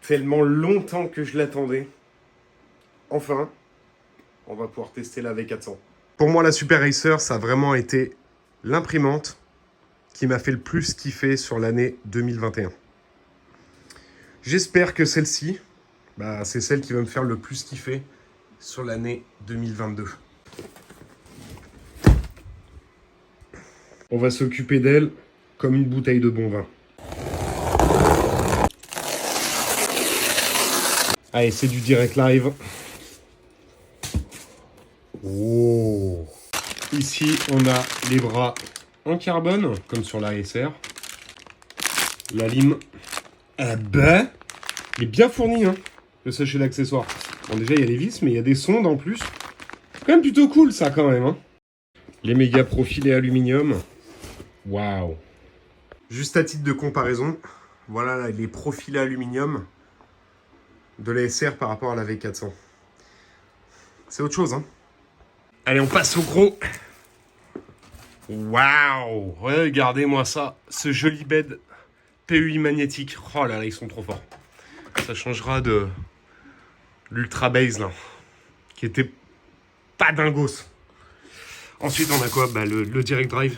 Tellement longtemps que je l'attendais. Enfin, on va pouvoir tester la V400. Pour moi, la Super Racer, ça a vraiment été l'imprimante qui m'a fait le plus kiffer sur l'année 2021. J'espère que celle-ci, c'est celle qui va me faire le plus kiffer sur l'année 2022. On va s'occuper d'elle comme une bouteille de bon vin. Allez, c'est du direct live. Oh. Ici, on a les bras en carbone, comme sur la SR. La lime, il est bien fourni, hein, le sachet d'accessoires. Bon, déjà, il y a des vis, mais il y a des sondes en plus. C'est quand même plutôt cool, ça, quand même. Hein. Les méga profilés aluminium. Waouh. Juste à titre de comparaison, voilà là, les profilés aluminium de la SR par rapport à la V400. C'est autre chose, hein. Allez, on passe au gros. Waouh. Regardez-moi ça. Ce joli bed PUI magnétique. Oh là là, ils sont trop forts. Ça changera de l'Ultra Base, là, qui était pas dingos. Ensuite, on a quoi? Le Direct Drive.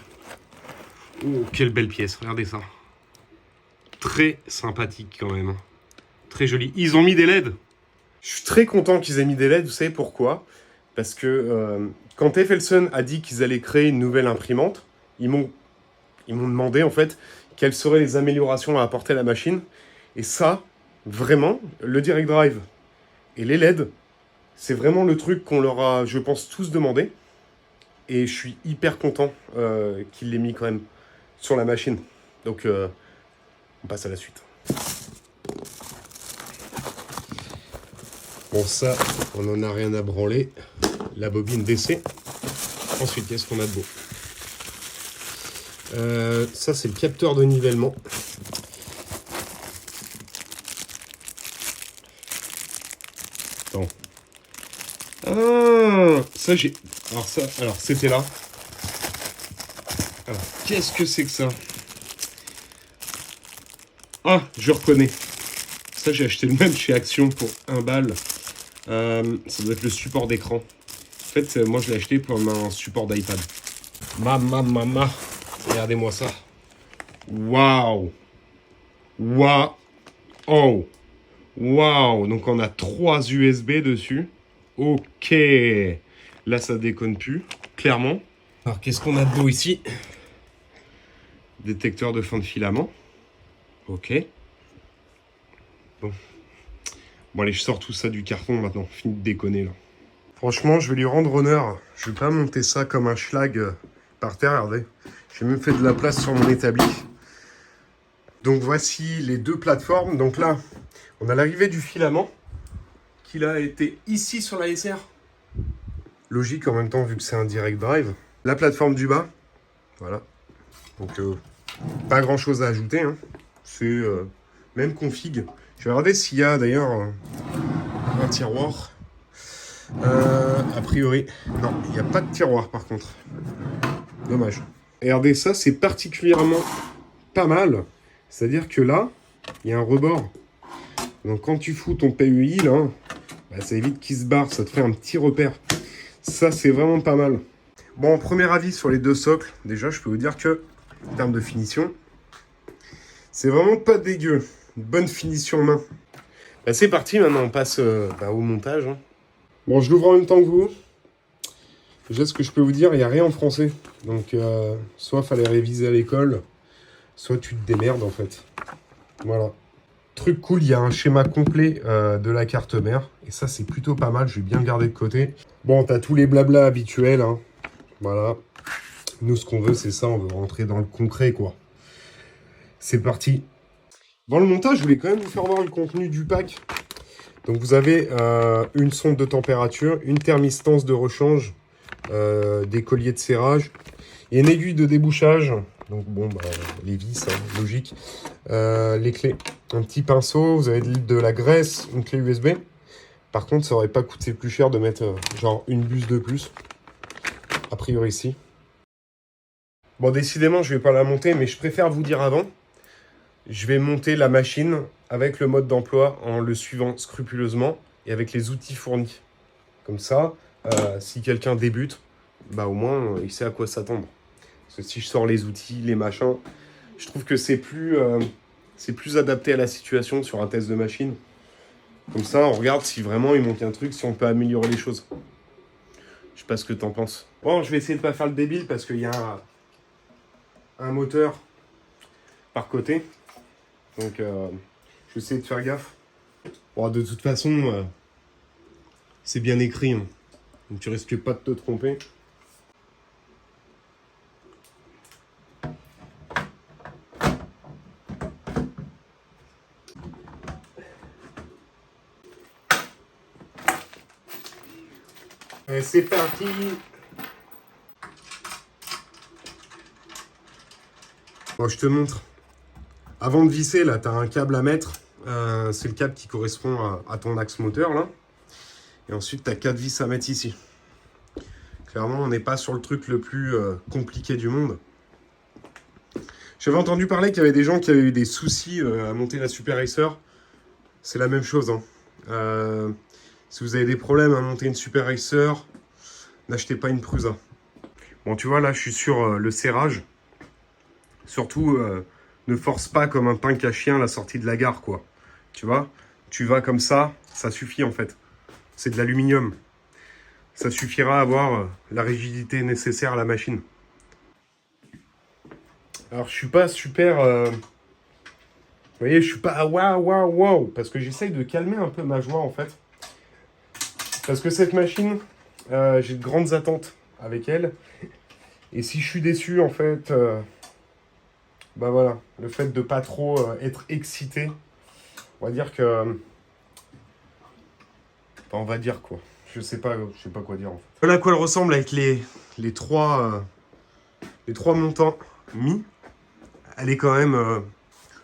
Oh, quelle belle pièce. Regardez ça. Très sympathique, quand même. Très joli. Ils ont mis des LED. Je suis très content qu'ils aient mis des LED. Vous savez pourquoi? Parce que quand Effelson a dit qu'ils allaient créer une nouvelle imprimante, ils m'ont demandé, en fait, quelles seraient les améliorations à apporter à la machine. Et ça, vraiment, le Direct Drive et les LED, c'est vraiment le truc qu'on leur a, je pense, tous demandé. Et je suis hyper content qu'ils l'aient mis quand même sur la machine. Donc, on passe à la suite. Bon, ça, on n'en a rien à branler. La bobine DC. Ensuite, qu'est-ce qu'on a de beau? Ça, c'est le capteur de nivellement. Attends. Ah, ça, j'ai... Alors, c'était là. Alors, qu'est-ce que c'est que ça? Ah, je reconnais. Ça, j'ai acheté le même chez Action pour 1 balle. Ça doit être le support d'écran. En fait, moi, je l'ai acheté pour un support d'iPad. Mama. Regardez-moi ça. Waouh. Waouh. Oh. Waouh. Donc, on a 3 USB dessus. Ok. Là, ça déconne plus. Clairement. Alors, qu'est-ce qu'on a de beau ici? Détecteur de fin de filament. Ok. Bon, allez, je sors tout ça du carton maintenant. Fini de déconner, là. Franchement, je vais lui rendre honneur. Je vais pas monter ça comme un schlag par terre, regardez. J'ai même fait de la place sur mon établi. Donc, voici les 2 plateformes. Donc là, on a l'arrivée du filament qui a été ici sur la SR. Logique en même temps, vu que c'est un direct drive. La plateforme du bas. Voilà. Donc, pas grand-chose à ajouter. Hein. C'est même config. Je vais regarder s'il y a d'ailleurs un tiroir. A priori, non, il n'y a pas de tiroir par contre. Dommage. Et regardez, ça c'est particulièrement pas mal. C'est-à-dire que là, il y a un rebord. Donc quand tu fous ton PUI, là, ça évite qu'il se barre, ça te fait un petit repère. Ça c'est vraiment pas mal. Bon, premier avis sur les 2 socles. Déjà, je peux vous dire que, en termes de finition, c'est vraiment pas dégueu. Une bonne finition main. C'est parti, maintenant on passe au montage. Hein. Bon, je l'ouvre en même temps que vous. Déjà, ce que je peux vous dire, il n'y a rien en français. Donc, soit il fallait réviser à l'école, soit tu te démerdes en fait. Voilà. Truc cool, il y a un schéma complet de la carte mère. Et ça, c'est plutôt pas mal. Je vais bien le garder de côté. Bon, t'as tous les blabla habituels. Hein. Voilà. Nous, ce qu'on veut, c'est ça. On veut rentrer dans le concret, quoi. C'est parti. Dans le montage, je voulais quand même vous faire voir le contenu du pack. Donc, vous avez une sonde de température, une thermistance de rechange, des colliers de serrage et une aiguille de débouchage. Donc, bon, les vis, hein, logique. Les clés. Un petit pinceau, vous avez de la graisse, une clé USB. Par contre, ça aurait pas coûté plus cher de mettre genre une buse de plus. A priori, ici. Bon, décidément, je vais pas la monter, mais je préfère vous dire avant. Je vais monter la machine avec le mode d'emploi en le suivant scrupuleusement et avec les outils fournis. Comme ça, si quelqu'un débute, bah au moins il sait à quoi s'attendre. Parce que si je sors les outils, les machins, je trouve que c'est plus adapté à la situation sur un test de machine. Comme ça, on regarde si vraiment il manque un truc, si on peut améliorer les choses. Je sais pas ce que t'en penses. Bon, je vais essayer de pas faire le débile parce qu'il y a un moteur par côté. Donc, je vais essayer de faire gaffe. Bon, de toute façon, c'est bien écrit. Hein. Donc, tu risques pas de te tromper. C'est parti. Bon, je te montre. Avant de visser, là, tu as un câble à mettre. C'est le câble qui correspond à ton axe moteur, là. Et ensuite, tu as 4 vis à mettre ici. Clairement, on n'est pas sur le truc le plus compliqué du monde. J'avais entendu parler qu'il y avait des gens qui avaient eu des soucis à monter la Super Racer. C'est la même chose. Hein. Si vous avez des problèmes à monter une Super Racer, n'achetez pas une Prusa. Bon, tu vois, là, je suis sur le serrage. Surtout, ne force pas comme un punk à chien la sortie de la gare, quoi. Tu vois, tu vas comme ça suffit, en fait. C'est de l'aluminium. Ça suffira à avoir la rigidité nécessaire à la machine. Alors, je suis pas super... Vous voyez, je suis pas waouh, parce que j'essaye de calmer un peu ma joie, en fait. Parce que cette machine, j'ai de grandes attentes avec elle. Et si je suis déçu, en fait, bah voilà, le fait de pas trop être excité, on va dire que... Enfin, on va dire quoi. Je sais pas quoi dire, en fait. Voilà à quoi elle ressemble avec les trois montants mis. Elle est quand même... on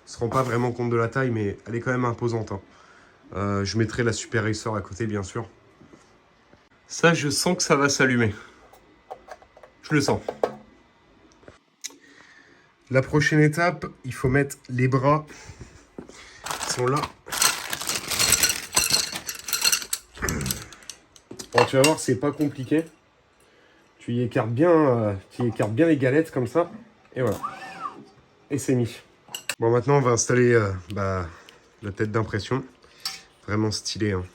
se rend pas vraiment compte de la taille, mais elle est quand même imposante. Hein. Je mettrai la Super Racer à côté, bien sûr. Ça, je sens que ça va s'allumer. Je le sens. La prochaine étape, il faut mettre les bras. Ils sont là. Bon, tu vas voir, c'est pas compliqué. Tu y écartes bien les galettes comme ça. Et voilà. Et c'est mis. Bon, maintenant, on va installer la tête d'impression. Vraiment stylé. Hein.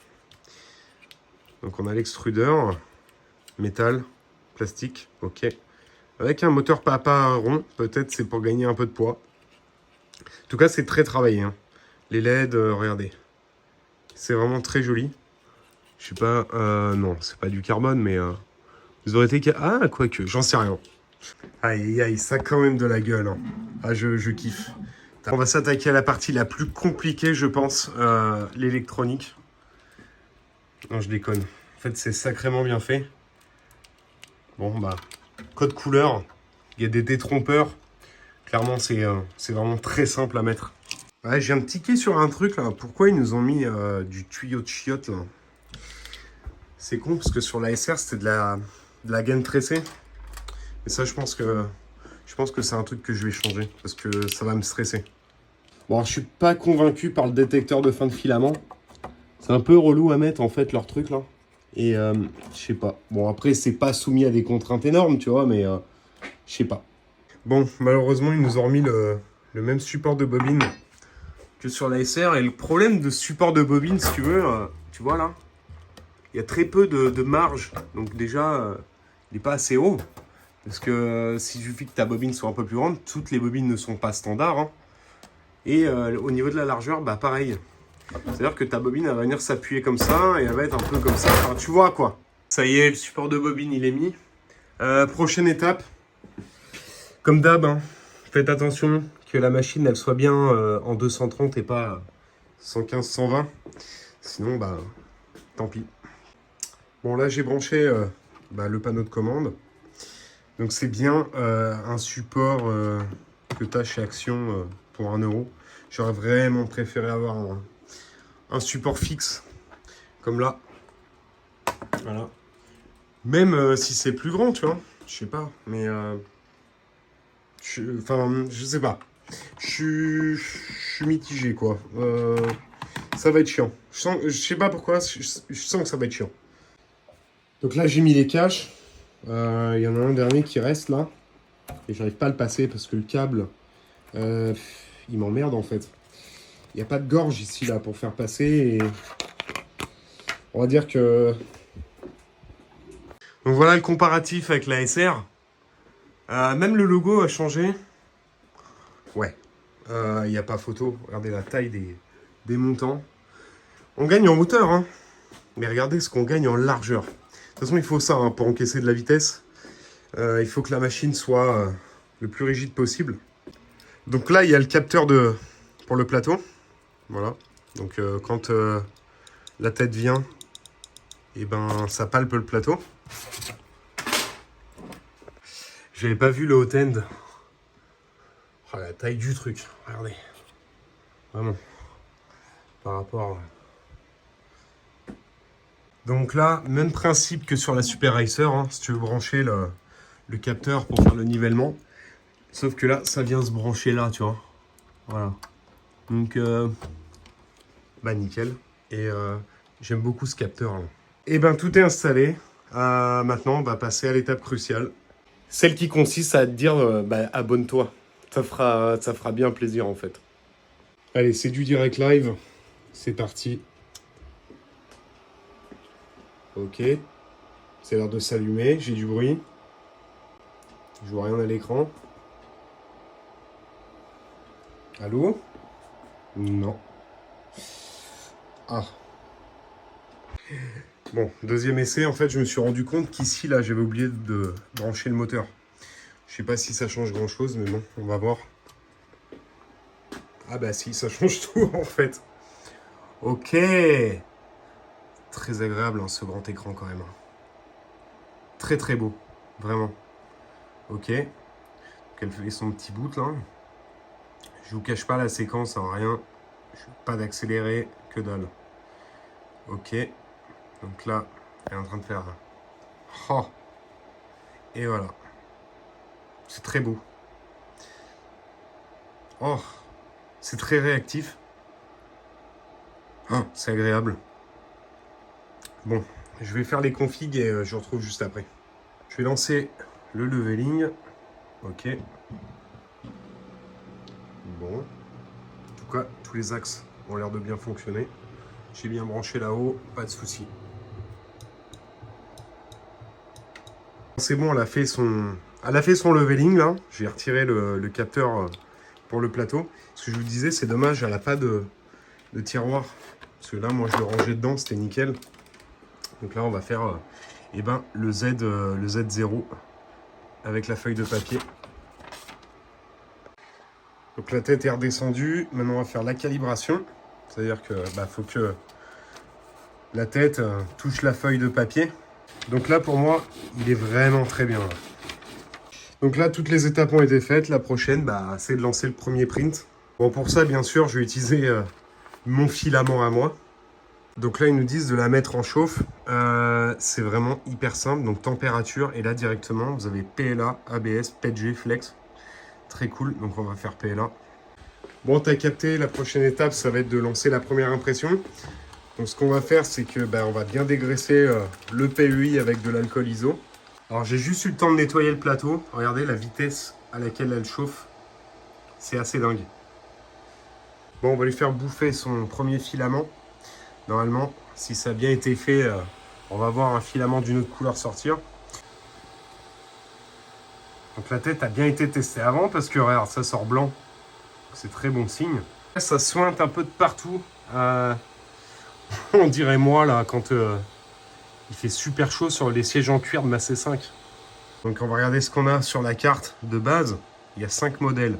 Donc, on a l'extrudeur. Métal. Plastique. Ok. Avec un moteur papa rond. Peut-être c'est pour gagner un peu de poids. En tout cas, c'est très travaillé. Hein. Les LED, regardez. C'est vraiment très joli. Je sais pas... non, c'est pas du carbone, mais... vous aurez été... Ah, quoique, j'en sais rien. Aïe, aïe, ça a quand même de la gueule. Hein. Ah, je kiffe. On va s'attaquer à la partie la plus compliquée, je pense. L'électronique. Non, je déconne. En fait, c'est sacrément bien fait. Bon, bah... Code couleur. Il y a des détrompeurs. Clairement, c'est vraiment très simple à mettre. Ouais, j'ai un ticket sur un truc, là. Pourquoi ils nous ont mis du tuyau de chiotte, là? C'est con, parce que sur la SR, c'était de la gaine tressée. Et ça, je pense que c'est un truc que je vais changer, parce que ça va me stresser. Bon, alors, je suis pas convaincu par le détecteur de fin de filament. C'est un peu relou à mettre, en fait, leur truc, là. Et je sais pas. Bon, après, c'est pas soumis à des contraintes énormes, tu vois, mais je sais pas. Bon, malheureusement, ils nous ont remis le même support de bobine que sur la SR. Et le problème de support de bobine, si tu veux, tu vois, là, il y a très peu de marge. Donc déjà, il n'est pas assez haut. Parce que s'il suffit que ta bobine soit un peu plus grande, toutes les bobines ne sont pas standards. Hein. Et au niveau de la largeur, bah pareil. C'est-à-dire que ta bobine, elle va venir s'appuyer comme ça et elle va être un peu comme ça. Enfin, tu vois quoi. Ça y est, le support de bobine, il est mis. Prochaine étape. Comme d'hab, hein, faites attention que la machine, elle soit bien en 230 et pas 115-120. Sinon, bah, tant pis. Bon, là, j'ai branché le panneau de commande. Donc, c'est bien un support que tu as chez Action pour 1 €. J'aurais vraiment préféré avoir un support fixe, comme là. Voilà. Même si c'est plus grand, tu vois. Je sais pas, mais... je sais pas. Je suis mitigé, quoi. Ça va être chiant. Je sais pas pourquoi, je sens que ça va être chiant. Donc là, j'ai mis les caches. Il y en a un dernier qui reste là. Et j'arrive pas à le passer parce que le câble, il m'emmerde en fait. Il n'y a pas de gorge ici là pour faire passer. Et on va dire que... Donc voilà le comparatif avec la SR. Même le logo a changé. Ouais. Il n'y a pas photo. Regardez la taille des montants. On gagne en hauteur, hein. Mais regardez ce qu'on gagne en largeur. De toute façon, il faut ça hein, pour encaisser de la vitesse. Il faut que la machine soit le plus rigide possible. Donc là, il y a le capteur pour le plateau. Voilà. Donc quand la tête vient, et ben ça palpe le plateau. J'avais pas vu le hot-end. Oh, la taille du truc. Regardez. Vraiment. Par rapport... Donc là, même principe que sur la Super Racer, hein, si tu veux brancher le capteur pour faire le nivellement. Sauf que là, ça vient se brancher là, tu vois. Voilà. Donc, bah nickel. Et j'aime beaucoup ce capteur là. Et ben tout est installé. Maintenant, on va passer à l'étape cruciale. Celle qui consiste à te dire, bah, abonne-toi. Ça fera bien plaisir en fait. Allez, c'est du direct live. C'est parti. Ok. C'est l'heure de s'allumer. J'ai du bruit. Je vois rien à l'écran. Allô? Non. Ah. Bon, deuxième essai, en fait, je me suis rendu compte qu'ici, là, j'avais oublié de brancher le moteur. Je sais pas si ça change grand-chose, mais bon, on va voir. Ah bah si, ça change tout, en fait. Ok. Très agréable, hein, ce grand écran, quand même. Très, très beau. Vraiment. Ok. Donc, elle fait son petit boot, là. Je vous cache pas la séquence, en rien. Pas d'accéléré, que dalle. Ok. Donc là, elle est en train de faire... Oh. Et voilà. C'est très beau. Oh. C'est très réactif. Oh, c'est agréable. Bon, je vais faire les configs et je retrouve juste après. Je vais lancer le leveling. Ok. Bon. En tout cas, tous les axes ont l'air de bien fonctionner. J'ai bien branché là-haut, pas de souci. C'est bon, elle a fait son leveling là. J'ai retiré le capteur pour le plateau. Ce que je vous disais, c'est dommage, elle n'a pas de tiroir. Parce que là, moi, je le rangeais dedans, c'était nickel. Donc là, on va faire eh ben, le Z0 avec la feuille de papier. Donc la tête est redescendue. Maintenant, on va faire la calibration. C'est-à-dire que faut que la tête touche la feuille de papier. Donc là, pour moi, il est vraiment très bien. Là. Donc là, toutes les étapes ont été faites. La prochaine, c'est de lancer le premier print. Bon, pour ça, bien sûr, je vais utiliser mon filament à moi. Donc là, ils nous disent de la mettre en chauffe. C'est vraiment hyper simple. Donc température, et là, directement, vous avez PLA, ABS, PETG, Flex. Très cool. Donc on va faire PLA. Bon, t'as capté, la prochaine étape, ça va être de lancer la première impression. Donc ce qu'on va faire, c'est que on va bien dégraisser le PEI avec de l'alcool ISO. Alors j'ai juste eu le temps de nettoyer le plateau. Regardez la vitesse à laquelle elle chauffe. C'est assez dingue. Bon, on va lui faire bouffer son premier filament. Normalement, si ça a bien été fait, on va voir un filament d'une autre couleur sortir. Donc la tête a bien été testée avant parce que regarde, ça sort blanc. C'est très bon signe. Ça sointe un peu de partout. On dirait moi là quand il fait super chaud sur les sièges en cuir de ma C5. Donc on va regarder ce qu'on a sur la carte de base. Il y a 5 modèles.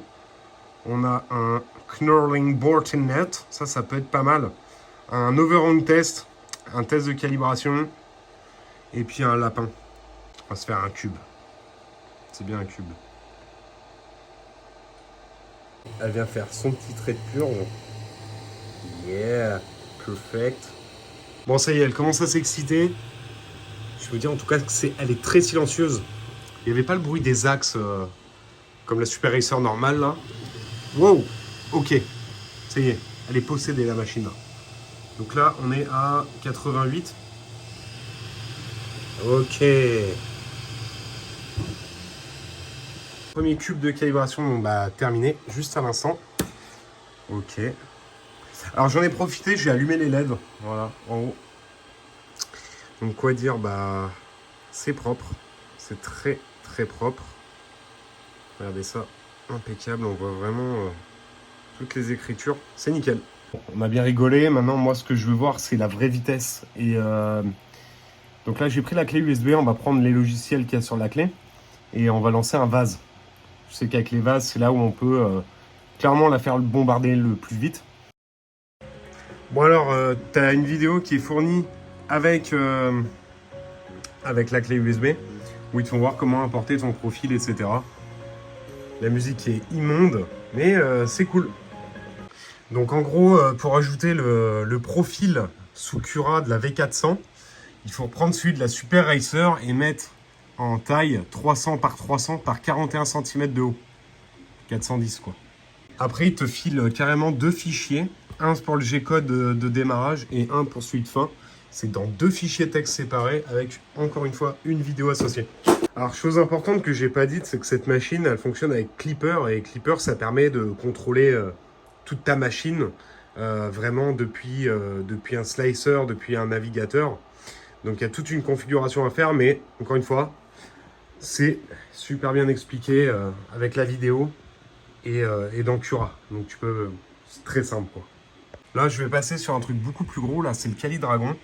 On a un Knurling Borten Net. Ça peut être pas mal. Un overhand test. Un test de calibration. Et puis un lapin. On va se faire un cube. C'est bien un cube. Elle vient faire son petit trait de purge. Yeah, perfect. Bon, ça y est, elle commence à s'exciter. Je veux dire en tout cas qu'elle est très silencieuse. Il n'y avait pas le bruit des axes comme la Super Racer normale là. Wow, ok, ça y est, elle est possédée la machine. Donc là, on est à 88. Ok. Premier cube de calibration, bon, bah, terminé, juste à l'instant. Ok. Alors j'en ai profité, j'ai allumé les LED, voilà, en haut. Donc quoi dire, bah, c'est propre, c'est très très propre. Regardez ça, impeccable, on voit vraiment toutes les écritures, c'est nickel. On a bien rigolé, maintenant moi ce que je veux voir c'est la vraie vitesse. Et donc là j'ai pris la clé USB, on va prendre les logiciels qu'il y a sur la clé et on va lancer un vase. Je sais qu'avec les vases c'est là où on peut clairement la faire bombarder le plus vite. Bon alors, tu as une vidéo qui est fournie avec, avec la clé USB où ils te font voir comment importer ton profil, etc. La musique est immonde, mais c'est cool. Donc en gros, pour ajouter le profil sous Cura de la V400, il faut prendre celui de la Super Racer et mettre en taille 300 par 300 par 41 cm de haut. 410 quoi. Après, il te file carrément deux fichiers. Un pour le G-code de démarrage et un pour celui de fin. C'est dans deux fichiers texte séparés avec, encore une fois, une vidéo associée. Alors, chose importante que j'ai pas dite, c'est que cette machine, elle fonctionne avec Clipper. Et Clipper, ça permet de contrôler toute ta machine vraiment depuis un slicer, depuis un navigateur. Donc, il y a toute une configuration à faire. Mais, encore une fois, c'est super bien expliqué avec la vidéo et dans Cura. Donc, tu peux... C'est très simple, quoi. Là, je vais passer sur un truc beaucoup plus gros. Là, c'est le Calidragon.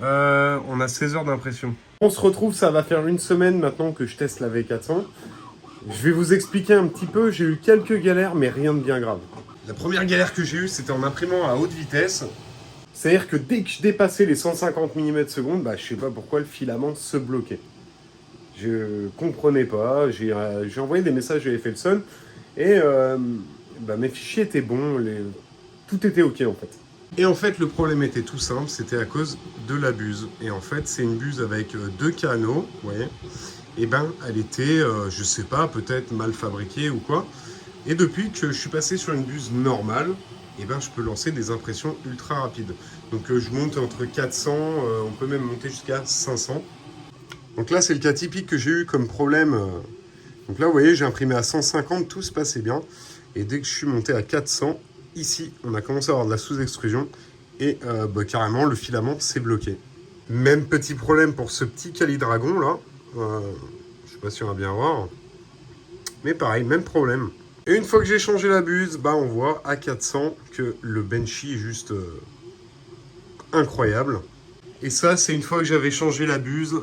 On a 16 heures d'impression. On se retrouve, ça va faire une semaine maintenant que je teste la V400. Je vais vous expliquer un petit peu. J'ai eu quelques galères, mais rien de bien grave. La première galère que j'ai eue, c'était en imprimant à haute vitesse. C'est-à-dire que dès que je dépassais les 150 mm/s, bah, je sais pas pourquoi le filament se bloquait. Je comprenais pas. J'ai envoyé des messages à Effelson et bah, mes fichiers étaient bons. Tout était ok en fait. Et en fait, le problème était tout simple, c'était à cause de la buse. Et en fait, c'est une buse avec deux canaux, vous voyez. Et ben, elle était, je sais pas, peut-être mal fabriquée ou quoi. Et depuis que je suis passé sur une buse normale, et ben, je peux lancer des impressions ultra rapides. Donc, je monte entre 400, on peut même monter jusqu'à 500. Donc là, c'est le cas typique que j'ai eu comme problème. Donc là, vous voyez, j'ai imprimé à 150, tout se passait bien. Et dès que je suis monté à 400, ici, on a commencé à avoir de la sous-extrusion et bah, carrément, le filament s'est bloqué. Même petit problème pour ce petit Calidragon là. Je sais pas si on va bien voir. Mais pareil, même problème. Et une fois que j'ai changé la buse, bah, on voit à 400 que le benchy est juste incroyable. Et ça, c'est une fois que j'avais changé la buse,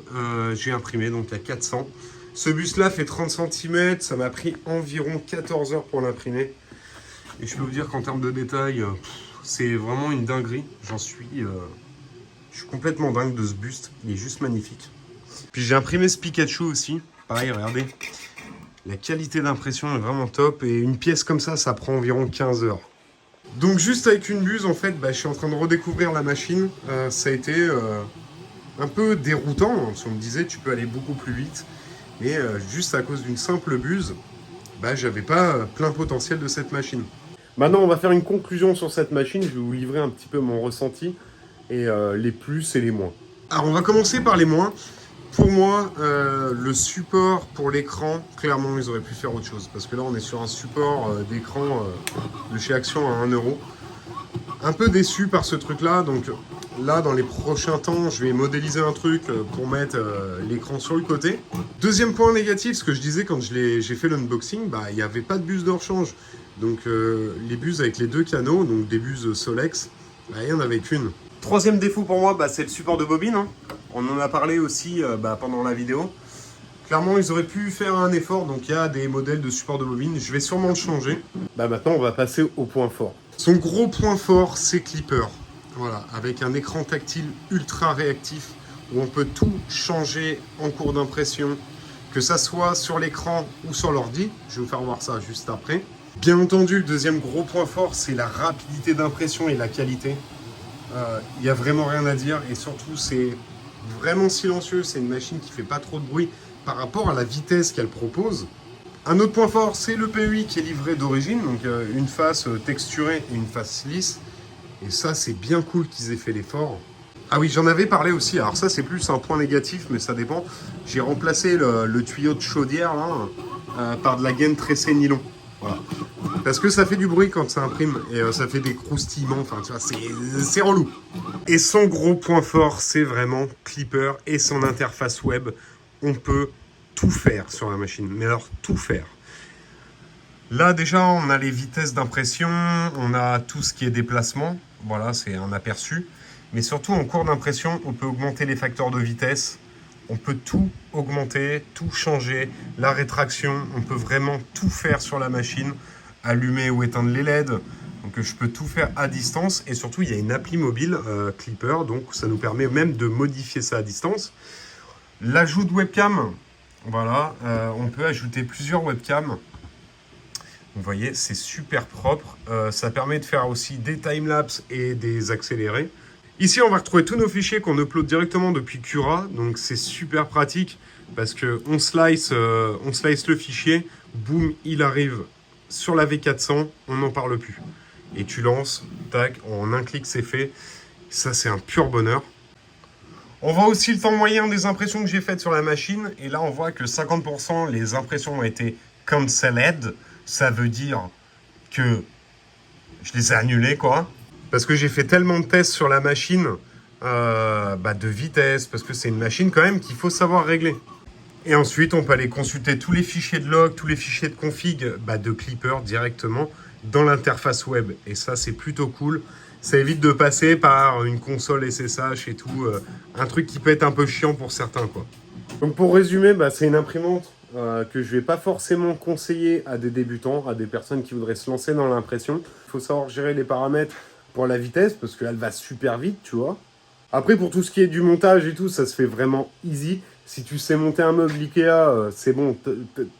j'ai imprimé donc à 400. Ce bus là fait 30 cm, ça m'a pris environ 14 heures pour l'imprimer. Et je peux vous dire qu'en termes de détails, c'est vraiment une dinguerie. Je suis complètement dingue de ce buste. Il est juste magnifique. Puis j'ai imprimé ce Pikachu aussi. Pareil, regardez. La qualité d'impression est vraiment top. Et une pièce comme ça prend environ 15 heures. Donc juste avec une buse, en fait, bah, je suis en train de redécouvrir la machine. Ça a été un peu déroutant. Hein, parce qu'on me disait, tu peux aller beaucoup plus vite. Mais juste à cause d'une simple buse, bah, j'avais pas plein potentiel de cette machine. Maintenant, on va faire une conclusion sur cette machine. Je vais vous livrer un petit peu mon ressenti et les plus et les moins. Alors, on va commencer par les moins. Pour moi, le support pour l'écran, clairement, ils auraient pu faire autre chose. Parce que là, on est sur un support d'écran de chez Action à 1 €. Un peu déçu par ce truc-là. Donc là, dans les prochains temps, je vais modéliser un truc pour mettre l'écran sur le côté. Deuxième point négatif, ce que je disais quand j'ai fait l'unboxing, bah, il n'y avait pas de buse de rechange. Donc les buses avec les deux canaux, donc des buses Solex, bah, il n'y en avait qu'une. Troisième défaut pour moi, bah, c'est le support de bobine. Hein. On en a parlé aussi bah, pendant la vidéo. Clairement, ils auraient pu faire un effort, donc il y a des modèles de support de bobine. Je vais sûrement le changer. Bah, maintenant, on va passer au point fort. Son gros point fort, c'est Clipper. Voilà, avec un écran tactile ultra réactif où on peut tout changer en cours d'impression, que ça soit sur l'écran ou sur l'ordi. Je vais vous faire voir ça juste après. Bien entendu, le deuxième gros point fort, c'est la rapidité d'impression et la qualité. Il n'y a vraiment rien à dire et surtout, c'est vraiment silencieux. C'est une machine qui ne fait pas trop de bruit par rapport à la vitesse qu'elle propose. Un autre point fort, c'est le PEI qui est livré d'origine, donc une face texturée et une face lisse. Et ça, c'est bien cool qu'ils aient fait l'effort. Ah oui, j'en avais parlé aussi. Alors ça, c'est plus un point négatif, mais ça dépend. J'ai remplacé le tuyau de chaudière là, par de la gaine tressée nylon. Voilà. Parce que ça fait du bruit quand ça imprime et ça fait des croustillements. Enfin, tu vois, c'est relou. Et son gros point fort, c'est vraiment Klipper et son interface web. On peut tout faire sur la machine, mais alors tout faire. Là, déjà, on a les vitesses d'impression, on a tout ce qui est déplacement. Voilà, c'est un aperçu. Mais surtout, en cours d'impression, on peut augmenter les facteurs de vitesse. On peut tout augmenter, tout changer. La rétraction, on peut vraiment tout faire sur la machine. Allumer ou éteindre les LED. Donc, je peux tout faire à distance. Et surtout, il y a une appli mobile, Klipper. Donc, ça nous permet même de modifier ça à distance. L'ajout de webcam. Voilà, on peut ajouter plusieurs webcams. Vous voyez, c'est super propre. Ça permet de faire aussi des timelapses et des accélérés. Ici, on va retrouver tous nos fichiers qu'on upload directement depuis Cura. Donc, c'est super pratique parce qu'on slice le fichier. Boum, il arrive sur la V400. On n'en parle plus. Et tu lances, tac, en un clic, c'est fait. Ça, c'est un pur bonheur. On voit aussi le temps moyen des impressions que j'ai faites sur la machine. Et là, on voit que 50% les impressions ont été cancelled. Ça veut dire que je les ai annulées, quoi. Parce que j'ai fait tellement de tests sur la machine de vitesse, parce que c'est une machine quand même qu'il faut savoir régler. Et ensuite, on peut aller consulter tous les fichiers de log, tous les fichiers de config de Klipper directement dans l'interface web. Et ça, c'est plutôt cool. Ça évite de passer par une console SSH et tout. Un truc qui peut être un peu chiant pour certains, quoi. Donc pour résumer, c'est une imprimante que je ne vais pas forcément conseiller à des débutants, à des personnes qui voudraient se lancer dans l'impression. Il faut savoir gérer les paramètres pour la vitesse, parce qu'elle va super vite, tu vois. Après, pour tout ce qui est du montage et tout, ça se fait vraiment easy. Si tu sais monter un meuble Ikea, c'est bon,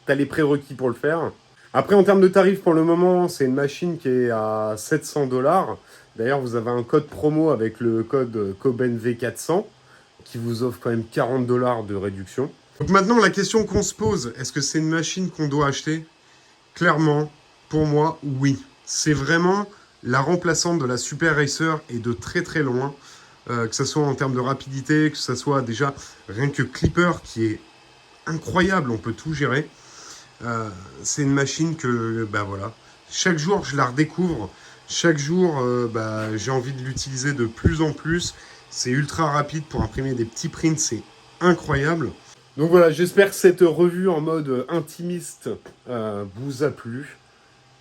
t'as les prérequis pour le faire. Après, en termes de tarifs, pour le moment, c'est une machine qui est à 700 $. D'ailleurs, vous avez un code promo avec le code COBENV400 qui vous offre quand même 40 $ de réduction. Donc maintenant, la question qu'on se pose, est-ce que c'est une machine qu'on doit acheter? Clairement, pour moi, oui. C'est vraiment la remplaçante de la Super Racer et de très très loin. Que ce soit en termes de rapidité, que ce soit déjà rien que Klipper qui est incroyable, on peut tout gérer. C'est une machine que, voilà, chaque jour je la redécouvre. Chaque jour, j'ai envie de l'utiliser de plus en plus. C'est ultra rapide pour imprimer des petits prints, c'est incroyable. Donc voilà, j'espère que cette revue en mode intimiste vous a plu.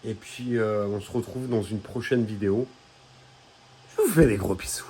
Et puis, on se retrouve dans une prochaine vidéo. Je vous fais des gros bisous.